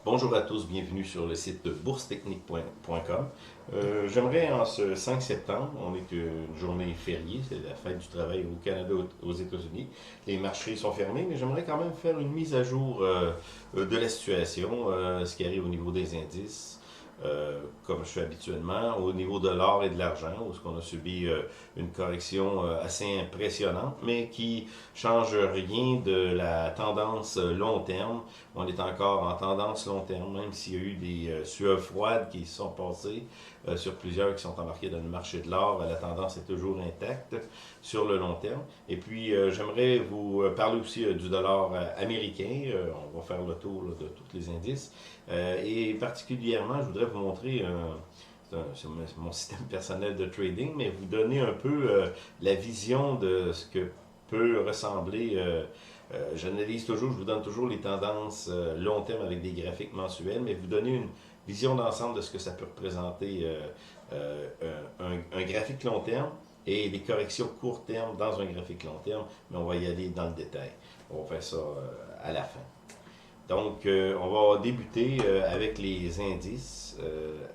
Bonjour à tous, bienvenue sur le site boursetechnique.com. J'aimerais en ce 5 septembre, on est une journée fériée, c'est la fête du travail au Canada, aux États-Unis. Les marchés sont fermés, mais j'aimerais quand même faire une mise à jour de la situation, ce qui arrive au niveau des indices. Comme je fais habituellement, au niveau de l'or et de l'argent, où on a subi une correction assez impressionnante, mais qui change rien de la tendance long terme. On est encore en tendance long terme, même s'il y a eu des sueurs froides qui se sont passées sur plusieurs qui sont embarqués dans le marché de l'or. La tendance est toujours intacte sur le long terme. Et puis, j'aimerais vous parler aussi du dollar américain. On va faire le tour là, de tous les indices. Et particulièrement, je voudrais vous montrer c'est mon système personnel de trading, mais vous donner un peu la vision de ce que peut ressembler. J'analyse toujours, je vous donne toujours les tendances long terme avec des graphiques mensuels, mais vous donner une vision d'ensemble de ce que ça peut représenter un graphique long terme et des corrections court terme dans un graphique long terme, mais on va y aller dans le détail. On va faire ça à la fin. Donc, on va débuter avec les indices.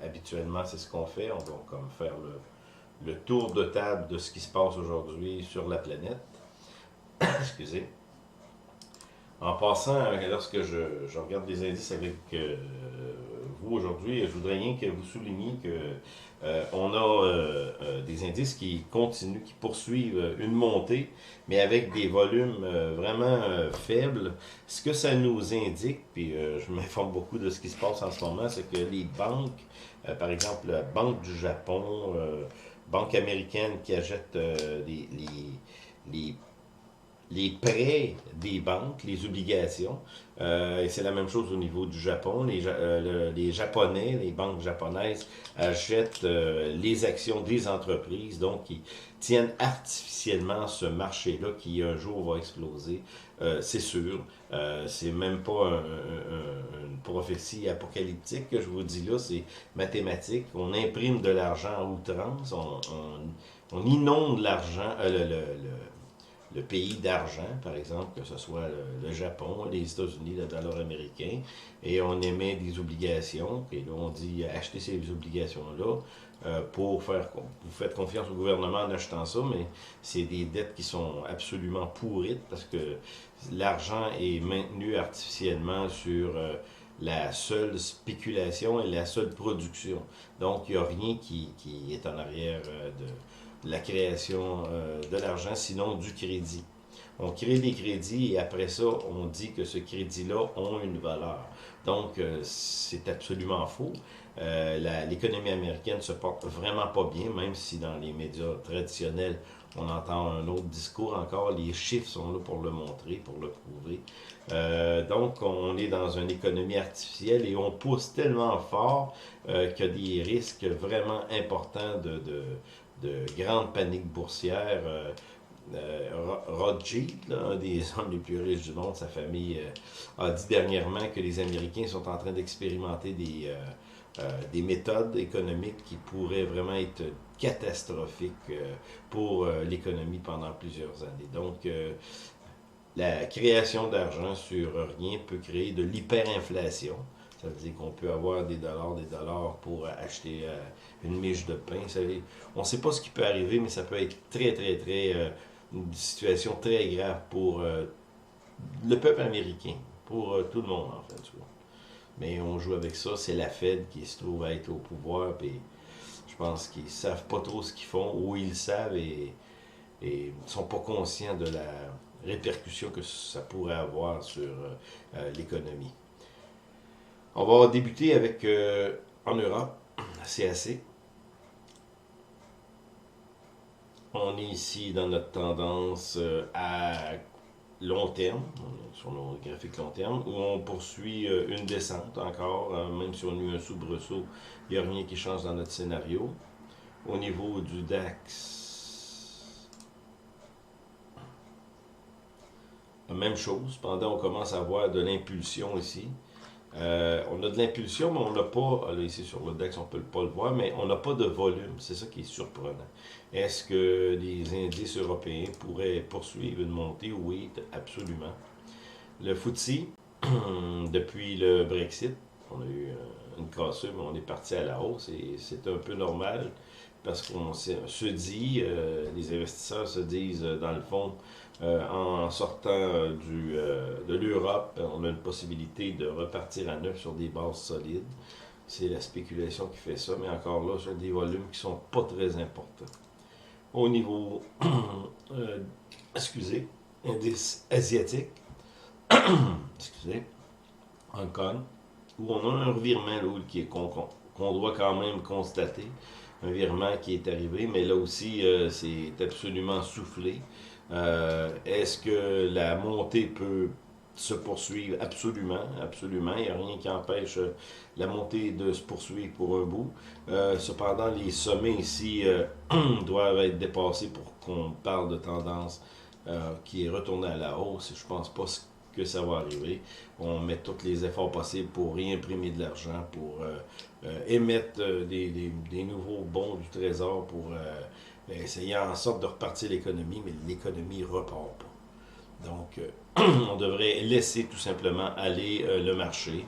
Habituellement, c'est ce qu'on fait. On va comme faire le tour de table de ce qui se passe aujourd'hui sur la planète. Excusez. En passant, lorsque je regarde les indices avec vous aujourd'hui, je voudrais rien que vous souligniez que on a des indices qui continuent, qui poursuivent une montée, mais avec des volumes vraiment faibles. Ce que ça nous indique, puis je m'informe beaucoup de ce qui se passe en ce moment, c'est que les banques, par exemple la Banque du Japon, Banque américaine qui achète les les prêts des banques, les obligations. Et c'est la même chose au niveau du Japon. Les Japonais, les banques japonaises achètent les actions des entreprises, donc ils tiennent artificiellement ce marché-là qui un jour va exploser. C'est sûr. C'est même pas une prophétie apocalyptique que je vous dis là, c'est mathématique. On imprime de l'argent à outrance, on inonde l'argent, le pays d'argent, par exemple, que ce soit le Japon, les États-Unis, le dollar américain, et on émet des obligations, et là on dit achetez ces obligations-là pour faire, vous faites confiance au gouvernement en achetant ça, mais c'est des dettes qui sont absolument pourrites parce que l'argent est maintenu artificiellement sur la seule spéculation et la seule production. Donc, il n'y a rien qui est en arrière de la création de l'argent, sinon du crédit. On crée des crédits et après ça, on dit que ce crédit-là a une valeur. Donc, c'est absolument faux. L'économie américaine se porte vraiment pas bien, même si dans les médias traditionnels, on entend un autre discours encore. Les chiffres sont là pour le montrer, pour le prouver. Donc, on est dans une économie artificielle et on pousse tellement fort qu'il y a des risques vraiment importants de grandes paniques boursières. Rothschild, là, un des hommes les plus riches du monde, sa famille a dit dernièrement que les Américains sont en train d'expérimenter des méthodes économiques qui pourraient vraiment être catastrophiques pour l'économie pendant plusieurs années. Donc, la création d'argent sur rien peut créer de l'hyperinflation. Ça veut dire qu'on peut avoir des dollars pour acheter une miche de pain. On ne sait pas ce qui peut arriver, mais ça peut être très, très, très... une situation très grave pour le peuple américain, pour tout le monde, en fait. Mais on joue avec ça. C'est la Fed qui se trouve à être au pouvoir, puis je pense qu'ils ne savent pas trop ce qu'ils font, ou ils le savent et ne sont pas conscients de la répercussion que ça pourrait avoir sur l'économie. On va débuter avec, en Europe, CAC. On est ici dans notre tendance à long terme, sur nos graphiques long terme, où on poursuit une descente encore, même si on a eu un soubresaut, il n'y a rien qui change dans notre scénario. Au niveau du DAX, la même chose. Pendant on commence à avoir de l'impulsion ici. On a de l'impulsion, mais on n'a pas, là ici sur le DAX, on ne peut pas le voir, mais on n'a pas de volume. C'est ça qui est surprenant. Est-ce que les indices européens pourraient poursuivre une montée? Oui, absolument. Le FTSE, depuis le Brexit, On a eu une cassure, mais on est parti à la hausse et c'est un peu normal parce qu'on se dit, les investisseurs se disent dans le fond, en sortant de l'Europe, on a une possibilité de repartir à neuf sur des bases solides. C'est la spéculation qui fait ça, mais encore là, sur des volumes qui ne sont pas très importants. Au niveau, excusez, indice asiatique, excusez, Hong Kong, où on a un revirement là, qu'on doit quand même constater, un virement qui est arrivé, mais là aussi, c'est absolument soufflé. Est-ce que la montée peut se poursuivre? Absolument, absolument. Il n'y a rien qui empêche la montée de se poursuivre pour un bout. Cependant, les sommets ici doivent être dépassés pour qu'on parle de tendance qui est retournée à la hausse. Je pense pas que ça va arriver. On met tous les efforts possibles pour réimprimer de l'argent, pour émettre des nouveaux bons du Trésor, pour essayer en sorte de repartir l'économie, mais l'économie ne repart pas. Donc, on devrait laisser tout simplement aller le marché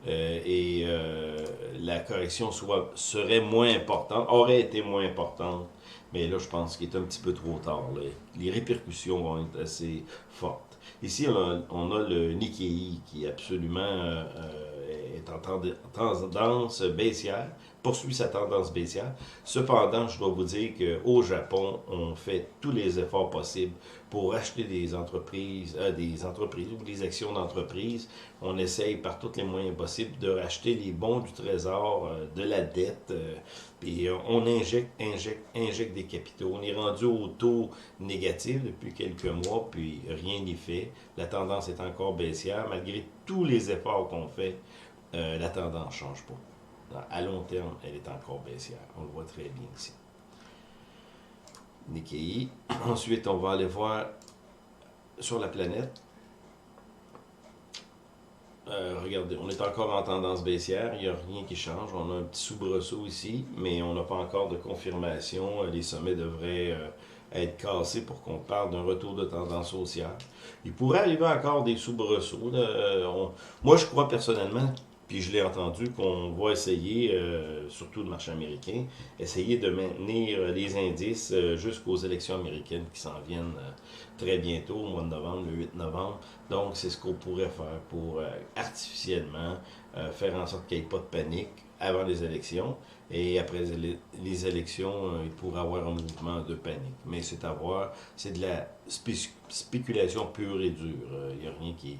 et la correction serait moins importante, aurait été moins importante, mais là, je pense qu'il est un petit peu trop tard. Là. Les répercussions vont être assez fortes. Ici, on a le Nikkei qui absolument est en tendance baissière, poursuit sa tendance baissière. Cependant, je dois vous dire qu'au Japon, on fait tous les efforts possibles pour acheter des entreprises ou des actions d'entreprise. On essaye par tous les moyens possibles de racheter les bons du trésor, de la dette, puis on injecte des capitaux. On est rendu au taux négatif depuis quelques mois, puis rien n'y fait. La tendance est encore baissière. Malgré tous les efforts qu'on fait, la tendance ne change pas. À long terme, elle est encore baissière. On le voit très bien ici. Nikkei. Ensuite, on va aller voir sur la planète. Regardez, on est encore en tendance baissière, il n'y a rien qui change. On a un petit soubresaut ici, mais on n'a pas encore de confirmation. Les sommets devraient être cassés pour qu'on parle d'un retour de tendance haussière. Il pourrait arriver encore des soubresauts. Moi, je crois personnellement, puis je l'ai entendu, qu'on va essayer, surtout le marché américain, essayer de maintenir les indices jusqu'aux élections américaines qui s'en viennent très bientôt, au mois de novembre, le 8 novembre. Donc, c'est ce qu'on pourrait faire pour artificiellement faire en sorte qu'il n'y ait pas de panique avant les élections. Et après les élections, il pourrait y avoir un mouvement de panique. Mais c'est à voir, c'est de la spéculation pure et dure. Il n'y a rien qui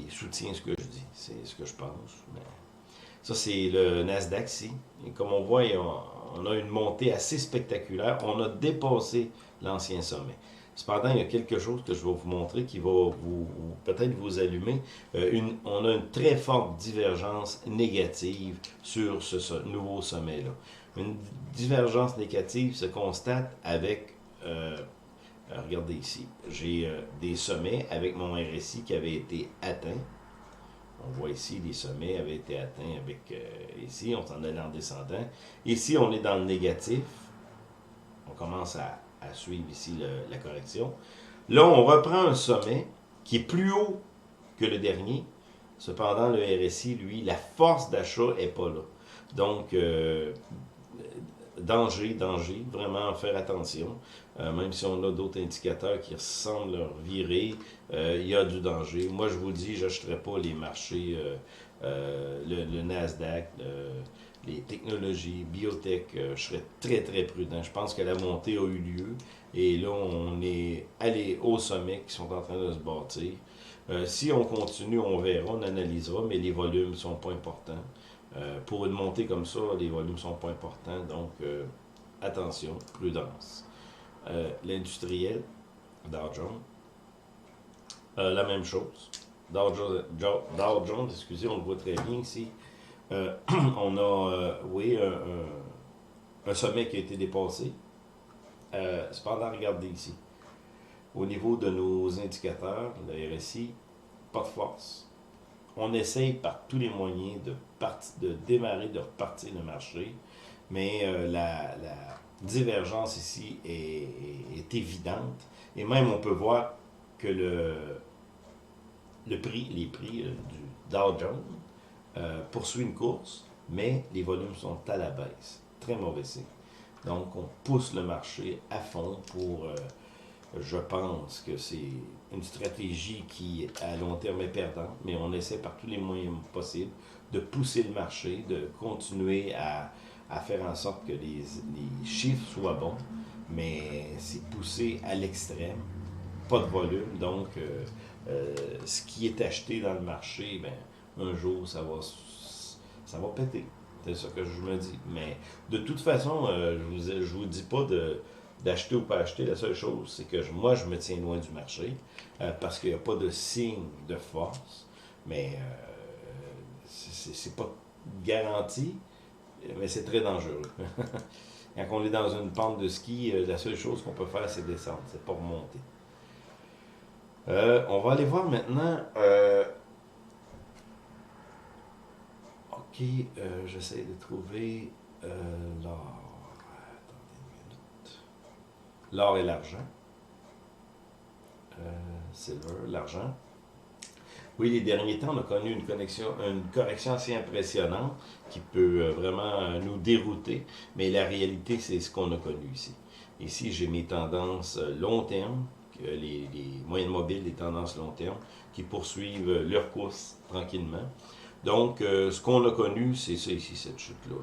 soutient ce que je dis. C'est ce que je pense. Mais ça, c'est le Nasdaq ici. Et comme on voit, on a une montée assez spectaculaire. On a dépassé l'ancien sommet. Cependant, il y a quelque chose que je vais vous montrer qui va peut-être vous allumer. On a une très forte divergence négative sur ce nouveau sommet-là. Une divergence négative se constate avec, regardez ici, j'ai des sommets avec mon RSI qui avait été atteint. On voit ici, les sommets avaient été atteints avec ici, on s'en allait en descendant. Ici, on est dans le négatif. On commence à suivre ici la correction. Là, on reprend un sommet qui est plus haut que le dernier. Cependant, le RSI, lui, la force d'achat n'est pas là. Donc, danger, vraiment faire attention. Même si on a d'autres indicateurs qui ressemblent leur virer, il y a du danger. Moi, je vous dis, je n'achèterai pas les marchés, le Nasdaq, les technologies, biotech, je serais très très prudent. Je pense que la montée a eu lieu et là on est allé au sommet qui sont en train de se bâtir. Si on continue, on verra, on analysera, mais les volumes ne sont pas importants. Pour une montée comme ça, les volumes ne sont pas importants, donc attention, prudence. L'industriel, Dow Jones, la même chose. Dow Jones, excusez, on le voit très bien ici. On a, oui, un sommet qui a été dépassé. Cependant, regardez ici. Au niveau de nos indicateurs, le RSI, pas de force. On essaye par tous les moyens de démarrer, de repartir le marché, mais la divergence ici est évidente. Et même, on peut voir que les prix du Dow Jones poursuit une course, mais les volumes sont à la baisse. Très mauvais signe. Donc, on pousse le marché à fond pour... je pense que c'est une stratégie qui, à long terme, est perdante, mais on essaie par tous les moyens possibles de pousser le marché, de continuer à faire en sorte que les chiffres soient bons, mais c'est poussé à l'extrême, pas de volume, donc ce qui est acheté dans le marché, ben, un jour, ça va péter. C'est ça que je me dis. Mais de toute façon, je vous dis pas d'acheter ou pas acheter. La seule chose, c'est que moi, je me tiens loin du marché parce qu'il n'y a pas de signe de force. Mais c'est pas garanti, mais c'est très dangereux. Quand on est dans une pente de ski, la seule chose qu'on peut faire, c'est descendre, c'est pas remonter. On va aller voir maintenant. Ok, j'essaie de trouver l'or. Attendez une minute. L'or et l'argent. Silver, l'argent. Oui, les derniers temps, on a connu une correction assez impressionnante qui peut vraiment nous dérouter, mais la réalité, c'est ce qu'on a connu ici. Ici, j'ai mes tendances long terme, les moyennes mobiles, les tendances long terme, qui poursuivent leur course tranquillement. Donc, ce qu'on a connu, c'est ça ici, cette chute-là,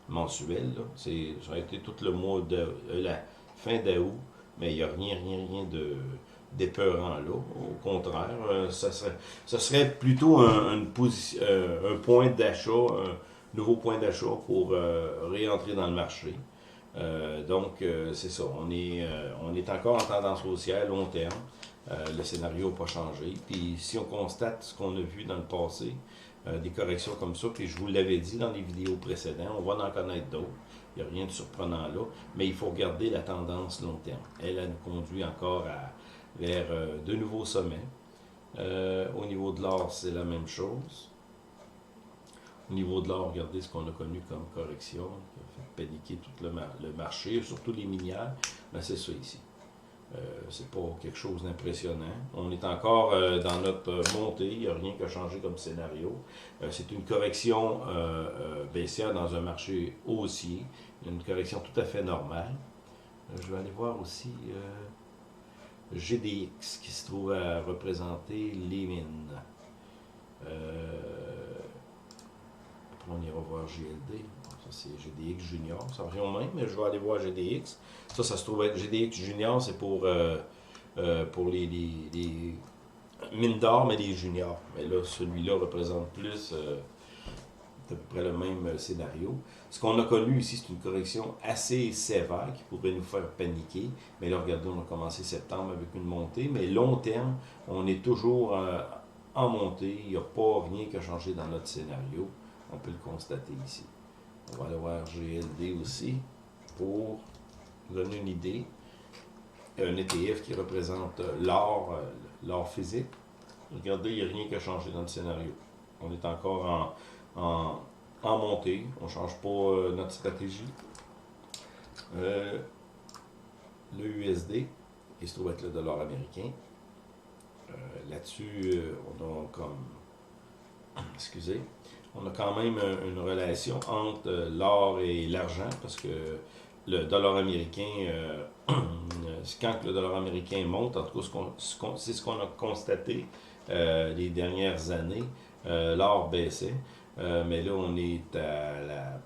mensuelle. Là. Ça a été tout le mois de la fin d'août, mais il n'y a rien d'épeurant là. Au contraire, ça serait plutôt un point d'achat, un nouveau point d'achat pour réentrer dans le marché. C'est ça, on est encore en tendance haussière long terme. Le scénario n'a pas changé. Puis si on constate ce qu'on a vu dans le passé, des corrections comme ça, puis je vous l'avais dit dans les vidéos précédentes, on va en connaître d'autres. Il n'y a rien de surprenant là, mais il faut regarder la tendance long terme. Elle nous conduit encore vers de nouveaux sommets. Au niveau de l'or, c'est la même chose. Au niveau de l'or, regardez ce qu'on a connu comme correction, qui a fait paniquer tout le marché, surtout les minières. Ben, c'est ça ici. C'est pas quelque chose d'impressionnant. On est encore dans notre montée, il n'y a rien qui a changé comme scénario. C'est une correction baissière dans un marché haussier, une correction tout à fait normale. Je vais aller voir aussi GDX qui se trouve à représenter les mines. Après, on ira voir GLD. Ça, c'est GDX Junior. Ça revient au même, mais je vais aller voir GDX. Ça se trouve être GDX Junior, c'est pour les mines d'or, mais les juniors. Mais là, celui-là représente plus à peu près le même scénario. Ce qu'on a connu ici, c'est une correction assez sévère qui pourrait nous faire paniquer. Mais là, regardez, on a commencé septembre avec une montée. Mais long terme, on est toujours en montée. Il n'y a pas rien qui a changé dans notre scénario. On peut le constater ici. On va aller voir GLD aussi pour donner une idée. Un ETF qui représente l'or physique. Regardez, il n'y a rien qui a changé dans le scénario. On est encore en montée. On ne change pas notre stratégie. Le USD, qui se trouve être le dollar américain. Là-dessus, on a on a quand même une relation entre l'or et l'argent, parce que le dollar américain, quand le dollar américain monte, en tout cas, c'est ce qu'on a constaté les dernières années, l'or baissait, mais là, on est à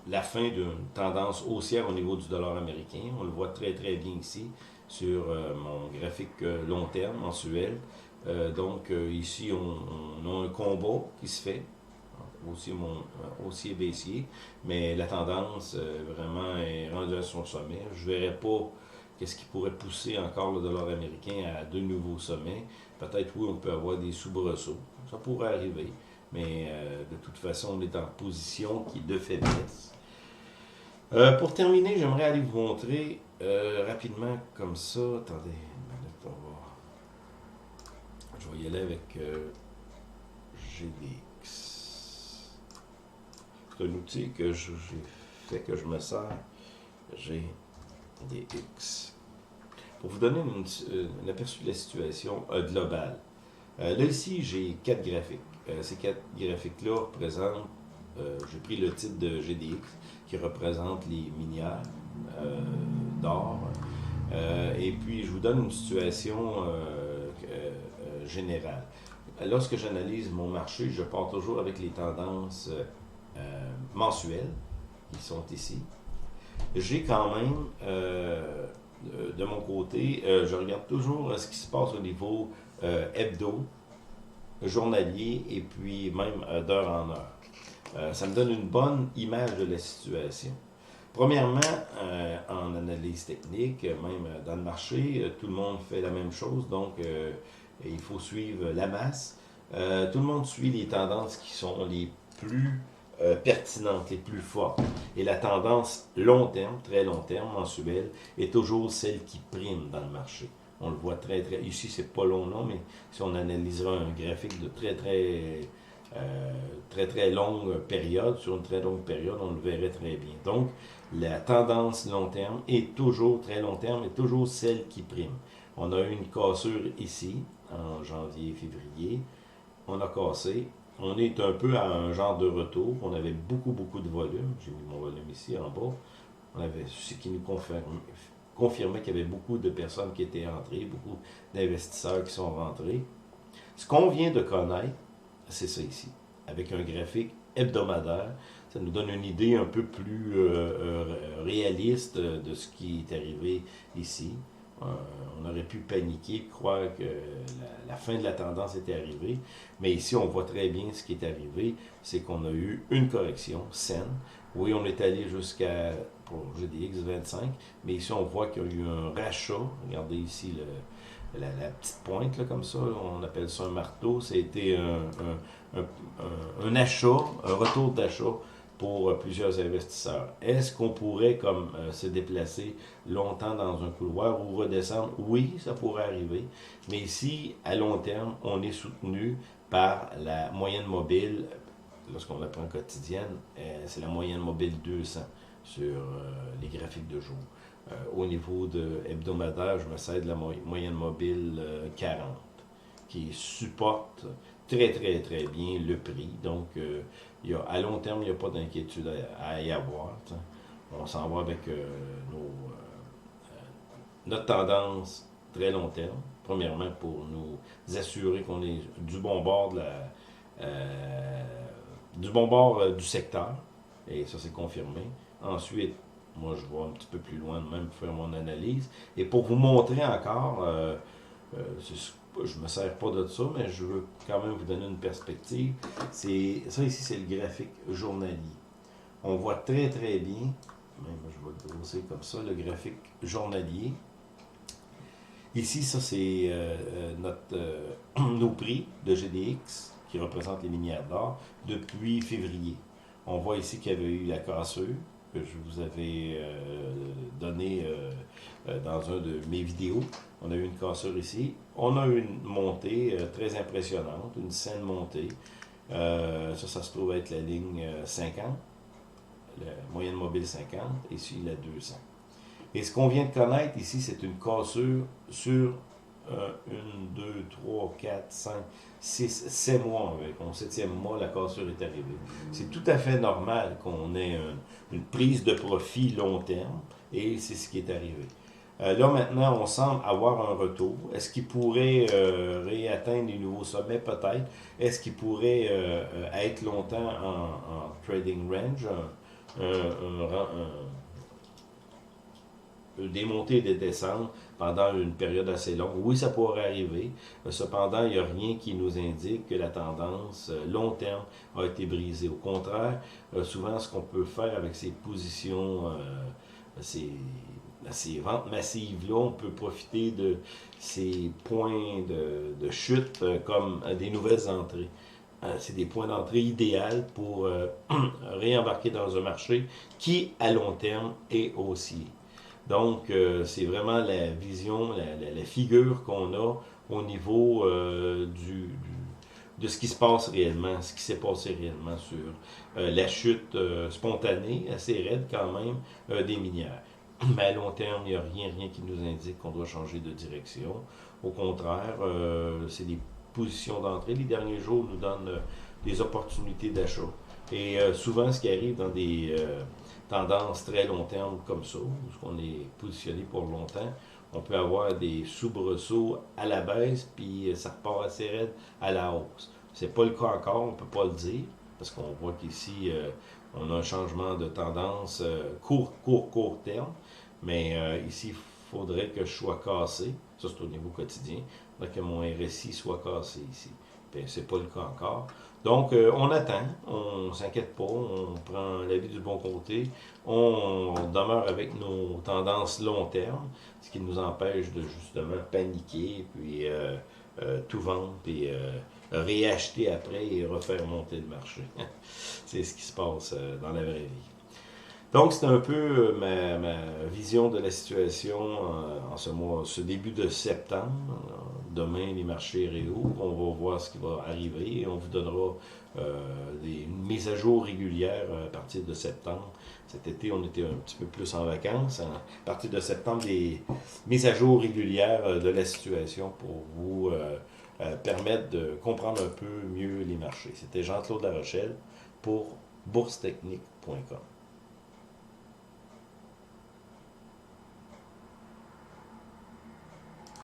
la fin d'une tendance haussière au niveau du dollar américain. On le voit très très bien ici sur mon graphique long terme mensuel. Ici, on a un combat qui se fait, haussier baissier, mais la tendance vraiment est rendue à son sommet. Je ne verrais pas qu'est-ce qui pourrait pousser encore le dollar américain à de nouveaux sommets. Peut-être oui, on peut avoir des soubresauts, ça pourrait arriver, mais de toute façon, on est en position qui est de faiblesse. Pour terminer, j'aimerais aller vous montrer rapidement comme ça. Attendez une minute, je vais y aller avec GDX. C'est un outil que j'ai fait, que je me sers. GDX. Pour vous donner un aperçu de la situation globale. Là, ici, j'ai 4 graphiques. Ces 4 graphiques-là représentent, j'ai pris le titre de GDX, qui représente les minières d'or. Et puis, je vous donne une situation générale. Lorsque j'analyse mon marché, je pars toujours avec les tendances mensuelles, qui sont ici. J'ai quand même, de mon côté, je regarde toujours ce qui se passe au niveau hebdo, journalier et puis même d'heure en heure. Ça me donne une bonne image de la situation. Premièrement, en analyse technique, même dans le marché, tout le monde fait la même chose, donc il faut suivre la masse. Tout le monde suit les tendances qui sont les plus pertinentes, les plus fortes. Et la tendance long terme, très long terme, mensuelle, est toujours celle qui prime dans le marché. On le voit très, très... Ici, c'est pas long, non, mais si on analysera un graphique de très longue période, sur une très longue période, on le verrait très bien. Donc, la tendance long terme est toujours, très long terme, est toujours celle qui prime. On a eu une cassure ici, en janvier, février. On a cassé. On est un peu à un genre de retour. On avait beaucoup de volume. J'ai mis mon volume ici en bas. On avait ce qui nous confirmait qu'il y avait beaucoup de personnes qui étaient entrées, beaucoup d'investisseurs qui sont rentrés. Ce qu'on vient de connaître, c'est ça ici, avec un graphique hebdomadaire. Ça nous donne une idée un peu plus réaliste de ce qui est arrivé ici. On aurait pu paniquer, croire que la fin de la tendance était arrivée, mais ici on voit très bien ce qui est arrivé, c'est qu'on a eu une correction saine. Oui, on est allé jusqu'à, pour GDX 25, mais ici on voit qu'il y a eu un rachat. Regardez ici la petite pointe, là, comme ça, on appelle ça un marteau. Ça a été un achat, un retour d'achat pour plusieurs investisseurs. Est-ce qu'on pourrait se déplacer longtemps dans un couloir ou redescendre? Oui, ça pourrait arriver. Mais ici, à long terme, on est soutenu par la moyenne mobile. Lorsqu'on la prend quotidienne, c'est la moyenne mobile 200 sur les graphiques de jour. Au niveau de hebdomadaire, je me sers de la moyenne mobile 40, qui supporte très bien le prix. Donc, à long terme, il n'y a pas d'inquiétude à y avoir. T'sais. On s'en va avec notre tendance très long terme. Premièrement, pour nous assurer qu'on est du bon bord du secteur. Et ça, c'est confirmé. Ensuite, moi, je vais un petit peu plus loin de même pour faire mon analyse. Et pour vous montrer encore, je ne me sers pas de ça, mais je veux quand même vous donner une perspective. Ça ici, c'est le graphique journalier. On voit très bien, même je vais le grossir comme ça, le graphique journalier. Ici, ça, c'est nos prix de GDX, qui représentent les minières d'or, depuis février. On voit ici qu'il y avait eu la cassure, que je vous avais donné dans un de mes vidéos. On a eu une cassure ici. On a eu une montée très impressionnante, une saine montée. Ça se trouve être la ligne 50, la moyenne mobile 50, et ici la 200. Et ce qu'on vient de connaître ici, c'est une cassure sur 1, 2, 3, 4, 5, 6, 7 mois. Avec mon 7e mois, la cassure est arrivée. C'est tout à fait normal qu'on ait une prise de profit long terme, et c'est ce qui est arrivé. Là, maintenant, on semble avoir un retour. Est-ce qu'il pourrait réatteindre les nouveaux sommets? Peut-être. Est-ce qu'il pourrait être longtemps en trading range? Des montées et des descentes pendant une période assez longue. Oui, ça pourrait arriver. Cependant, il n'y a rien qui nous indique que la tendance long terme a été brisée. Au contraire, souvent, ce qu'on peut faire avec ces positions, ces ventes massives-là, on peut profiter de ces points de chute comme des nouvelles entrées. C'est des points d'entrée idéaux pour réembarquer dans un marché qui, à long terme, est haussier. Donc, c'est vraiment la vision, la figure qu'on a au niveau de ce qui se passe réellement, ce qui s'est passé réellement sur la chute spontanée, assez raide quand même, des minières. Mais à long terme, il n'y a rien qui nous indique qu'on doit changer de direction. Au contraire, c'est des position d'entrée. Les derniers jours nous donnent des opportunités d'achat. Et souvent, ce qui arrive dans des tendances très long terme comme ça, où on est positionné pour longtemps, on peut avoir des soubresauts à la baisse, puis ça repart assez raide à la hausse. C'est pas le cas encore, on ne peut pas le dire, parce qu'on voit qu'ici, on a un changement de tendance court terme, mais ici, il faudrait que je sois cassé. Ça, c'est au niveau quotidien. Il faudrait que mon RSI soit cassé ici. Bien, c'est pas le cas encore. Donc, on attend, on ne s'inquiète pas, on prend la vie du bon côté, on demeure avec nos tendances long terme, ce qui nous empêche de justement paniquer, puis tout vendre, puis réacheter après et refaire monter le marché. C'est ce qui se passe dans la vraie vie. Donc, c'est un peu ma vision de la situation en ce début de septembre. Demain, les marchés réouvrent. On va voir ce qui va arriver et on vous donnera une mise à jour régulière à partir de septembre. Cet été, on était un petit peu plus en vacances. À partir de septembre, des mises à jour régulières de la situation pour vous permettre de comprendre un peu mieux les marchés. C'était Jean-Claude Larochelle pour boursetechnique.com.